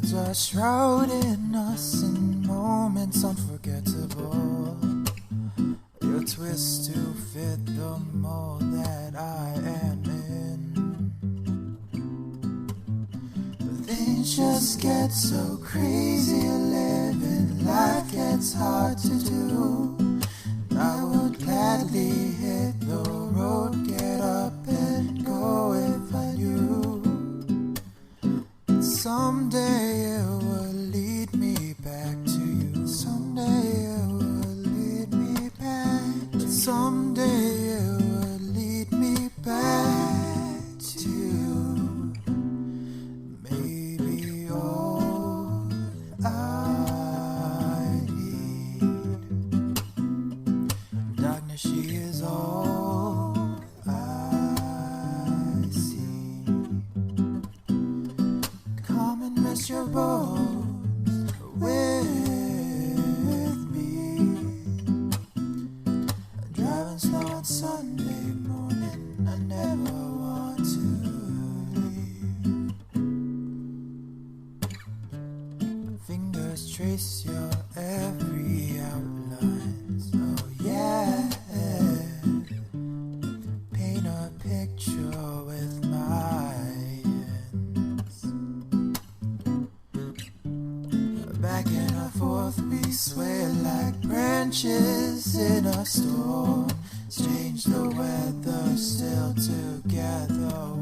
Words are shrouding us in moments unforgettable. Your twist to fit the mold that I am in. But things just get so crazy, living life gets hard to do. I would gladly hit the road, get up and go if I knew. Someday it will lead me back to you. Someday it will lead me back. But someday it will lead me back to you. Maybe all I need. Darkness, she is all I see. Come and rest your bones with me. Driving slow on Sunday morning, I never want to leave. Fingers trace your every outline. Oh yeah, paint a picture with my hands. Back and forth we sway like branches in a storm. Change the weather, still together